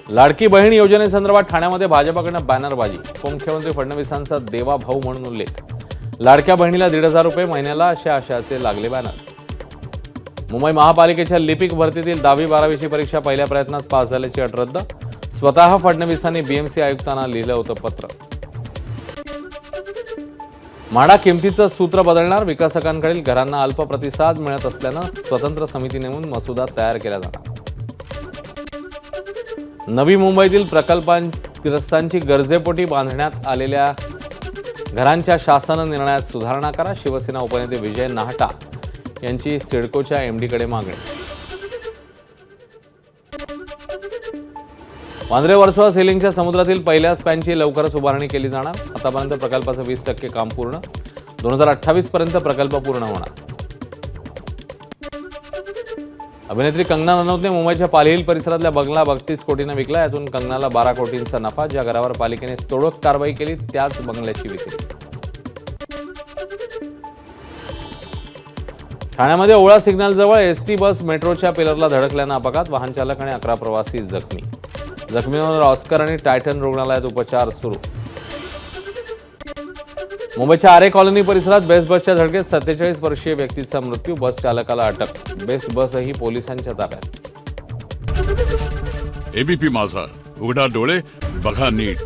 लाडकी बहीण योजनेसंदर्भात ठाण्यामध्ये भाजपकडून बॅनरबाजी। उपमुख्यमंत्री फडणवीसांचा देवा भाऊ म्हणून उल्लेख। लाडक्या बहिणीला 1,500 रुपये महिन्याला अशा आशयाचे लागले बॅनर। मुंबई महापालिकेच्या लिपिक भरतीतील 10वी-12वीची परीक्षा पहिल्या प्रयत्नात पास झाल्याची अट रद्द। स्वतः फडणवीसांनी बीएमसी आयुक्तांना लिहिलं होतं पत्र। म्हाडा किमतीचं सूत्र बदलणार। विकासकांकडील घरांना अल्प प्रतिसाद मिळत असल्यानं स्वतंत्र समिती नेमून मसुदा तयार केला जाणार। नवी मुंबईतील प्रकल्पग्रस्तांची गरजेपोटी बांधण्यात आलेल्या घरांच्या शासन निर्णयात सुधारणा करा। शिवसेना उपनेते विजय नाहटा यांची सिडकोच्या एमडीकडे मागणी। वांद्रे वर्सोवा सेलिंगच्या समुद्रातील पहिल्या स्पॅनची लवकरच उभारणी केली जाणार। आतापर्यंत प्रकल्पाचं 20% काम पूर्ण। 2028 पर्यंत प्रकल्प पूर्ण होणार। अभिनेत्री कंगना रनौतने मुंबईच्या पाली हिल परिसरातल्या बंगला 32 कोटींना विकला। यातून कंगनाला 12 कोटींचा नफा। ज्या घरावर पालिकेने तोडक कारवाई केली त्याच बंगल्याची विक्री। ठाण्यामध्ये ओळा सिग्नलजवळ एसटी बस मेट्रोच्या पिलरला धडकल्यानं अपघात। वाहन चालक आणि 11 प्रवासी जखमी। जखमींवर ऑस्कर आणि टायटन रुग्णालयात उपचार सुरू। मुंबईच्या आरे कॉलनी परिसरात बेस्ट बसच्या धडकेत 47 वर्षीय व्यक्तीचा मृत्यू। बस चालकाला अटक। बेस्ट बसही पोलिसांच्या ताब्यात। एबीपी माझा, उघडा डोळे बघा नीट।